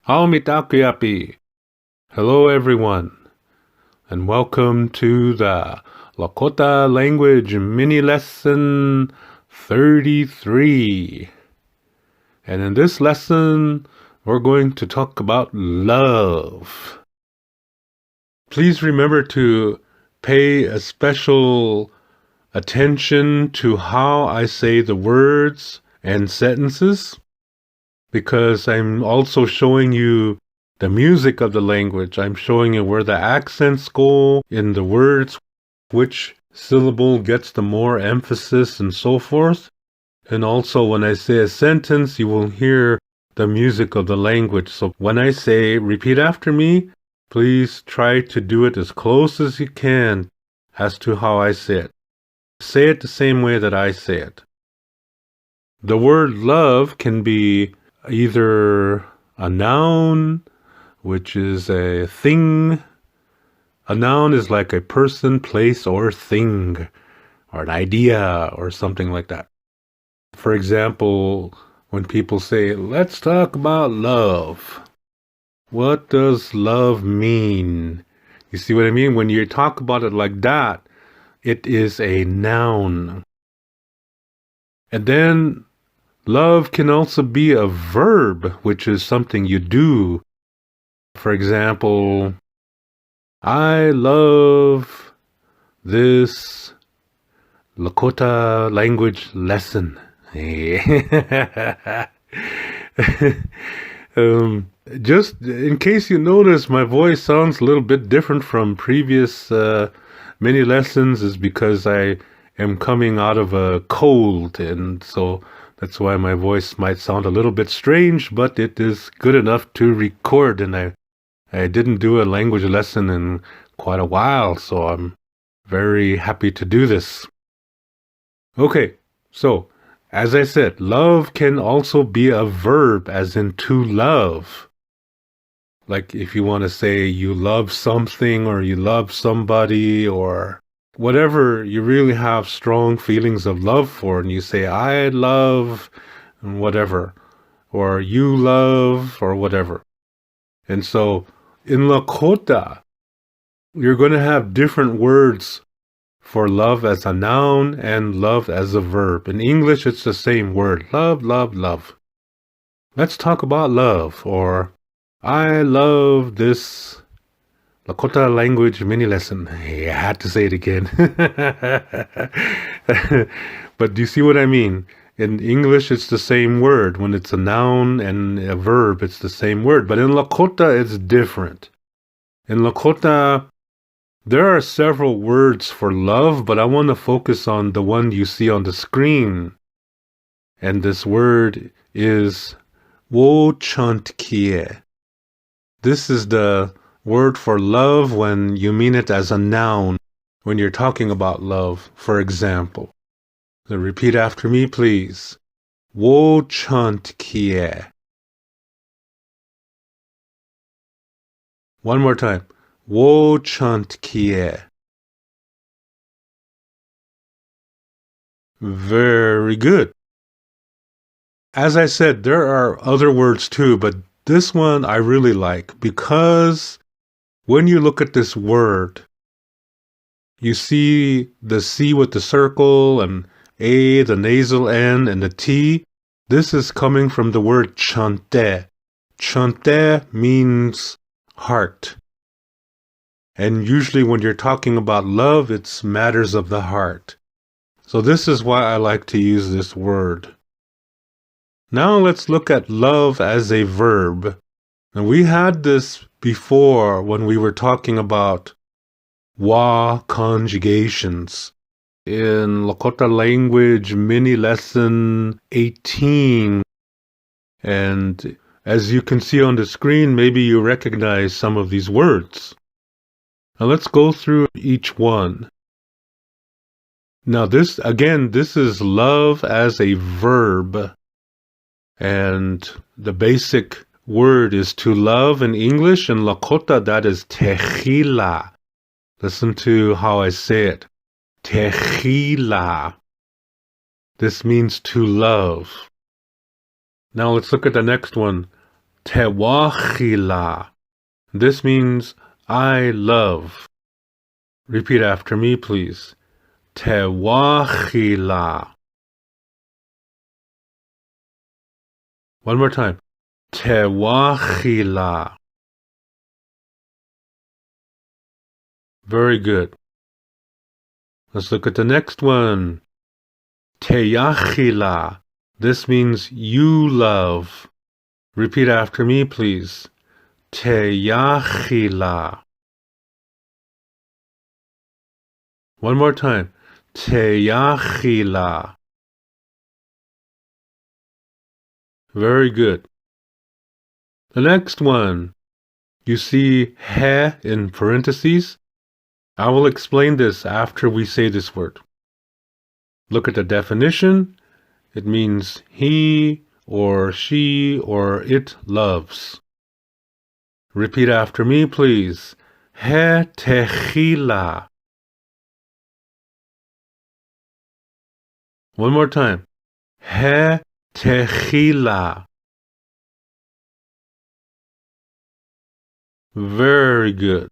Haumitakuyapi. Hello everyone, and welcome to the Lakota language mini lesson 33. And in this lesson, we're going to talk about love. Please remember to pay a special attention to how I say the words and sentences, because I'm also showing you the music of the language. I'm showing you where the accents go in the words, which syllable gets the more emphasis, and so forth. And also when I say a sentence, you will hear the music of the language. So when I say, repeat after me, please try to do it as close as you can as to how I say it. Say it the same way that I say it. The word love can be either a noun, which is a thing. A noun is like a person, place, or thing, or an idea, or something like that. For example, when people say, let's talk about love. What does love mean? You see what I mean? When you talk about it like that, it is a noun. And then love can also be a verb, which is something you do. For example, I love this Lakota language lesson. Just in case you notice, my voice sounds a little bit different from previous mini lessons, is because I am coming out of a cold, and so that's why my voice might sound a little bit strange, but it is good enough to record, and I didn't do a language lesson in quite a while, so I'm very happy to do this. Okay, so as I said, love can also be a verb, as in to love. Like if you want to say you love something, or you love somebody, or whatever you really have strong feelings of love for, and you say, I love whatever, or you love, or whatever. And so in Lakota, you're going to have different words for love as a noun and love as a verb. In English, it's the same word. Love, love, love. Let's talk about love, or I love this Lakota language mini lesson. Hey, I had to say it again. But do you see what I mean? In English, it's the same word. When it's a noun and a verb, it's the same word. But in Lakota, it's different. In Lakota, there are several words for love, but I want to focus on the one you see on the screen. And this word is wo chantkie. This is the word for love when you mean it as a noun, when you're talking about love, for example. So repeat after me, please. Wo chantkie. One more time. Wo chantkie. Very good. As I said, there are other words too, but this one I really like, because when you look at this word, you see the C with the circle, and A, the nasal N, and the T. This is coming from the word chante. Chante means heart. And usually when you're talking about love, it's matters of the heart. So this is why I like to use this word. Now let's look at love as a verb. And we had this before when we were talking about wa conjugations in Lakota language mini lesson 18. And as you can see on the screen, maybe you recognize some of these words. Now let's go through each one. Now this is love as a verb. And the basic word is to love in English. In Lakota, that is tehila. Listen to how I say it. Tehila. This means to love. Now let's look at the next one. Tewachila. This means I love. Repeat after me, please. Tewachila. One more time. Tewachila. Very good. Let's look at the next one. Teyachila. This means you love. Repeat after me, please. Teyachila. One more time. Teyachila. Very good. The next one. You see he in parentheses? I will explain this after we say this word. Look at the definition. It means he or she or it loves. Repeat after me, please. He techila. One more time. He techila. Very good.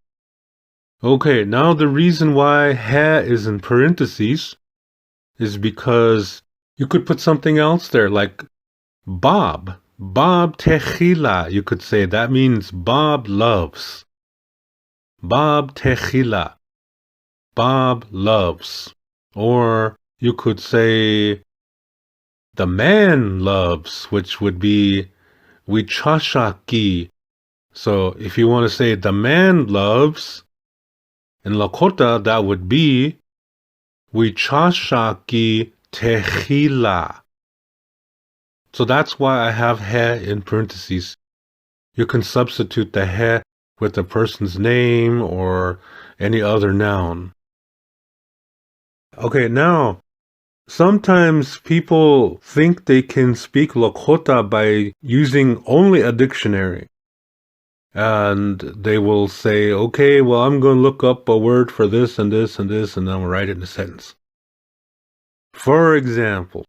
Okay, now the reason why he is in parentheses is because you could put something else there, like Bob. Bob techila, you could say. That means Bob loves. Bob techila. Bob loves. Or you could say the man loves, which would be wichashaki. So if you want to say the man loves, in Lakota that would be wichashaki techila. So that's why I have he in parentheses. You can substitute the he with the person's name or any other noun. Okay, now, sometimes people think they can speak Lakota by using only a dictionary. And they will say, okay, well, I'm going to look up a word for this and this and this, and then we'll write it in a sentence. For example,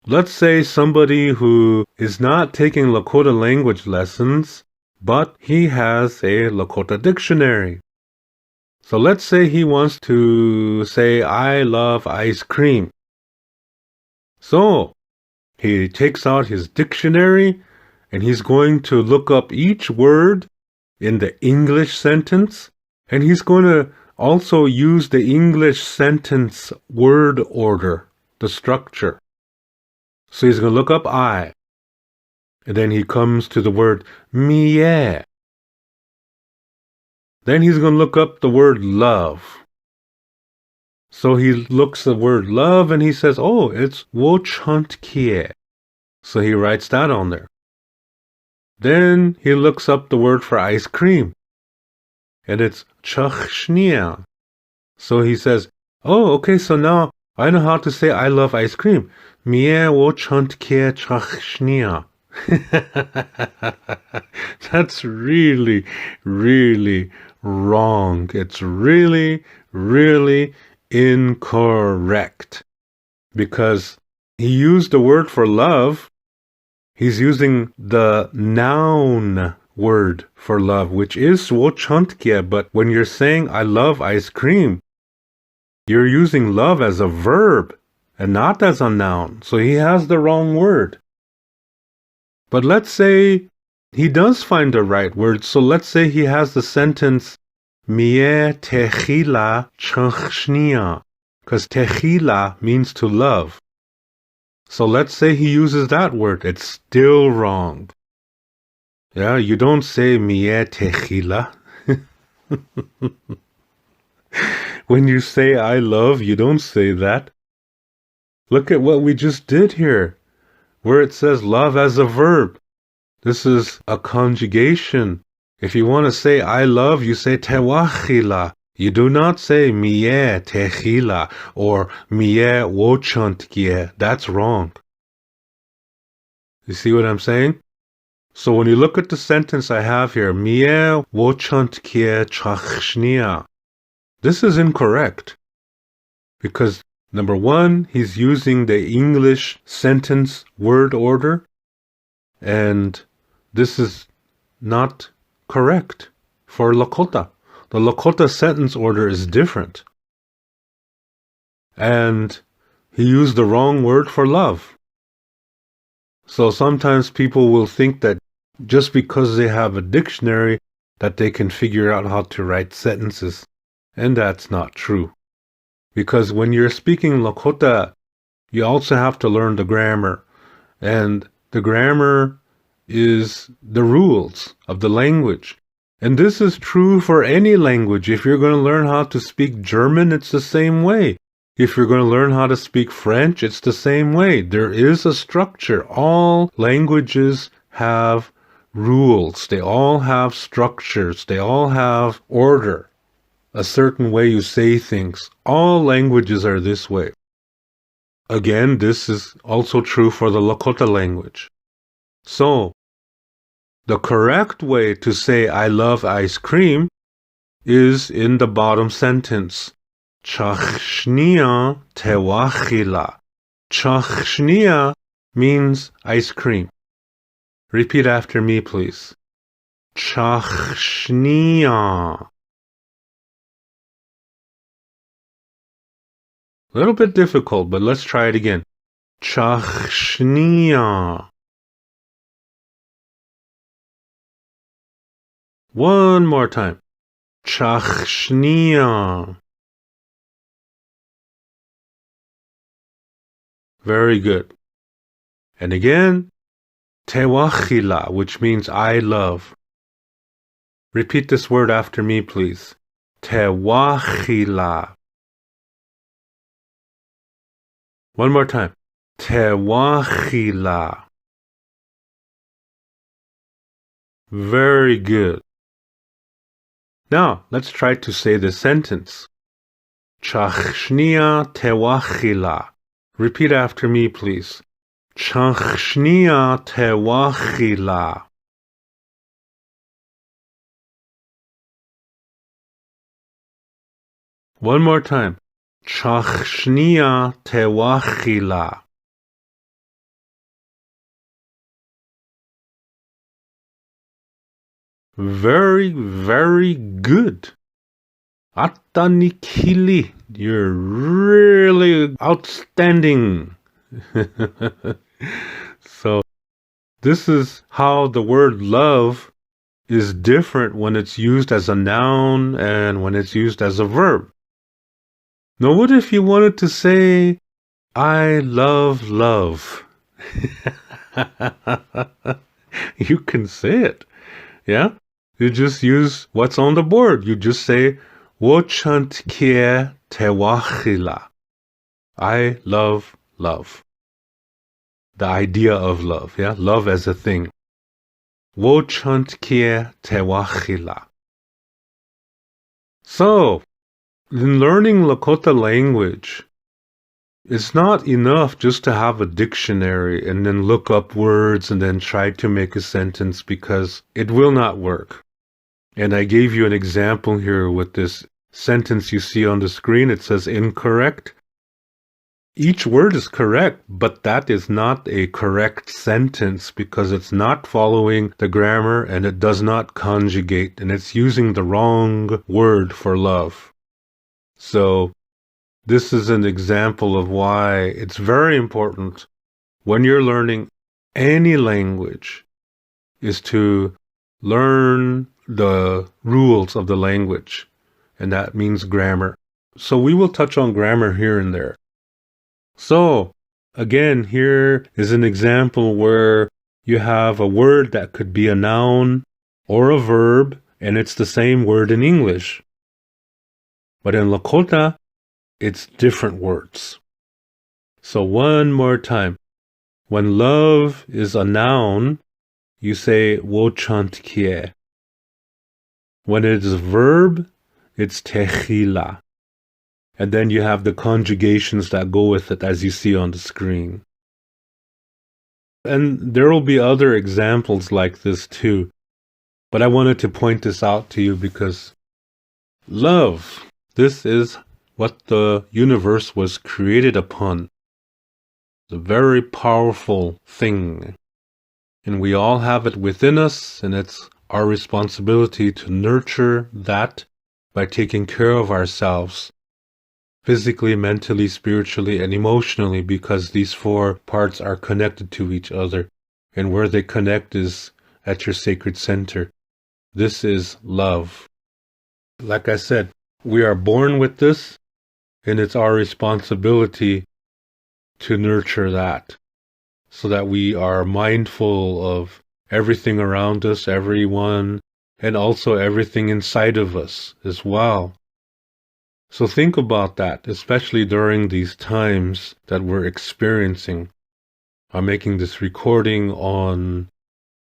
let's say somebody who is not taking Lakota language lessons, but he has a Lakota dictionary. So let's say he wants to say, I love ice cream. So he takes out his dictionary and he's going to look up each word in the English sentence, and he's going to also use the English sentence word order, the structure. So he's going to look up I, and then he comes to the word mie. Then he's going to look up the word love. So he looks the word love and he says, oh, it's wochantkie. So he writes that on there. Then he looks up the word for ice cream, and it's chachshnia. So he says, oh, okay, so now I know how to say I love ice cream. Mie wochantkie chachshnia. That's really, really wrong. It's really, really incorrect. Because he used the word for love. He's using the noun word for love, which is wochantkie, but when you're saying I love ice cream, you're using love as a verb and not as a noun. So he has the wrong word. But let's say he does find the right word. So let's say he has the sentence Mie techila chachshnia, because techila means to love. So let's say he uses that word. It's still wrong. Yeah, you don't say mie techila. When you say I love, you don't say that. Look at what we just did here, where it says love as a verb. This is a conjugation. If you want to say I love, you say tewachila. You do not say mie techila or mie wochantkie. That's wrong. You see what I'm saying? So when you look at the sentence I have here, mie wochantkie chachshnia, this is incorrect. Because number one, he's using the English sentence word order. And this is not correct for Lakota. The Lakota sentence order is different. And he used the wrong word for love. So sometimes people will think that just because they have a dictionary that they can figure out how to write sentences. And that's not true. Because when you're speaking Lakota, you also have to learn the grammar. And the grammar is the rules of the language. And this is true for any language. If you're going to learn how to speak German, it's the same way. If you're going to learn how to speak French, it's the same way. There is a structure. All languages have rules. They all have structures. They all have order. A certain way you say things. All languages are this way. Again, this is also true for the Lakota language. So, the correct way to say I love ice cream is in the bottom sentence. Chachshnia tewachila. Chachshnia means ice cream. Repeat after me, please. Chachshnia. A little bit difficult, but let's try it again. Chachshnia. One more time. Chachshnia. Very good. And again, tewachila, which means I love. Repeat this word after me, please. Tewachila. One more time. Tewachila. Very good. Now, let's try to say this sentence. Chachshnia tewachila. Repeat after me, please. Chachshnia tewachila. One more time. Chachshnia tewachila. Very, very good. Atanikili. You're really outstanding. So, this is how the word love is different when it's used as a noun and when it's used as a verb. Now, what if you wanted to say, I love love? You can say it. Yeah? You just use what's on the board. You just say, Wochantkie tewachila. I love love. The idea of love, yeah? Love as a thing. Wochantkie tewachila. So, in learning Lakota language, it's not enough just to have a dictionary and then look up words and then try to make a sentence, because it will not work. And I gave you an example here with this sentence you see on the screen. It says incorrect. Each word is correct, but that is not a correct sentence because it's not following the grammar and it does not conjugate, and it's using the wrong word for love. So, this is an example of why it's very important when you're learning any language is to learn the rules of the language, and that means grammar. So we will touch on grammar here and there. So, again, here is an example where you have a word that could be a noun or a verb, and it's the same word in English. But in Lakota, it's different words. So one more time. When love is a noun, you say wochantkie. When it is a verb, it's techila. And then you have the conjugations that go with it, as you see on the screen. And there will be other examples like this too. But I wanted to point this out to you because love, this is what the universe was created upon. It's a very powerful thing. And we all have it within us, and it's our responsibility to nurture that by taking care of ourselves physically, mentally, spiritually, and emotionally, because these four parts are connected to each other. And where they connect is at your sacred center. This is love. Like I said, we are born with this, and it's our responsibility to nurture that so that we are mindful of everything around us, everyone, and also everything inside of us as well. So think about that, especially during these times that we're experiencing. I'm making this recording on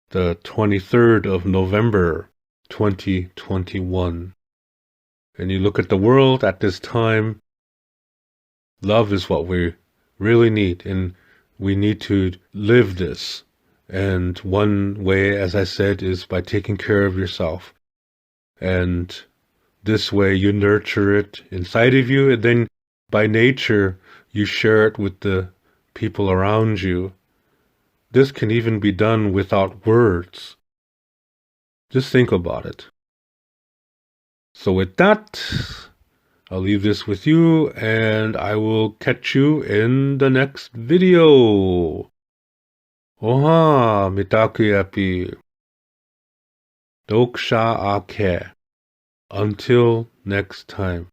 the 23rd of November, 2021. And you look at the world at this time, love is what we really need, and we need to live this. And one way, as I said, is by taking care of yourself. And this way you nurture it inside of you, and then by nature you share it with the people around you. This can even be done without words. Just think about it. So with that, I'll leave this with you, and I will catch you in the next video. Oha, mitakuyapi. Doksha ake. Until next time.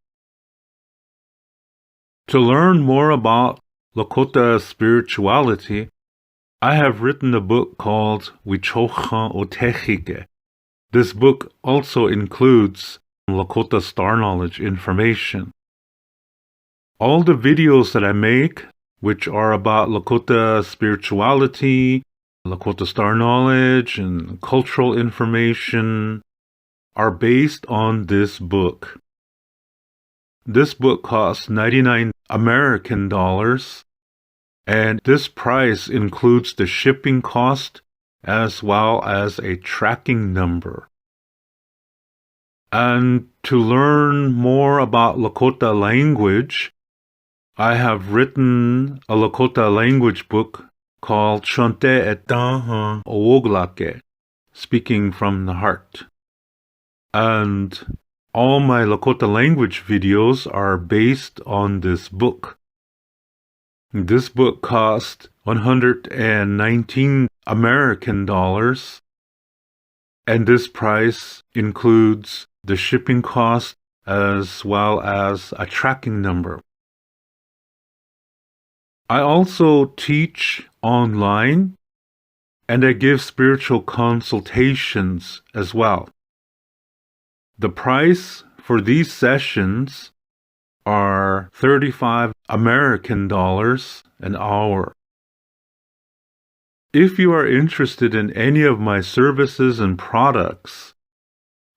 To learn more about Lakota spirituality, I have written a book called Wichocha Otechike. This book also includes Lakota star knowledge information. All the videos that I make, which are about Lakota spirituality, Lakota star knowledge, and cultural information, are based on this book. This book costs 99 American dollars, and this price includes the shipping cost as well as a tracking number. And to learn more about Lakota language, I have written a Lakota language book called Shante Etaha Owoglake, Speaking from the Heart. And all my Lakota language videos are based on this book. This book cost 119 American dollars, and this price includes the shipping cost as well as a tracking number. I also teach online, and I give spiritual consultations as well. The price for these sessions are 35 American dollars an hour. If you are interested in any of my services and products,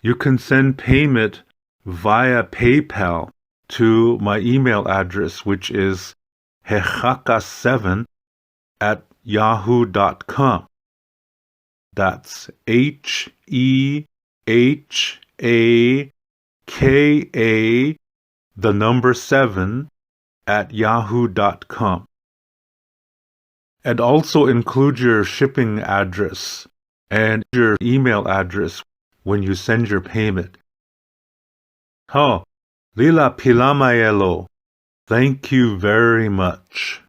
you can send payment via PayPal to my email address, which is hehaka7@yahoo.com. That's HEHAKA, the number 7@yahoo.com. And also include your shipping address and your email address when you send your payment. Lila Pilamayelo. Thank you very much.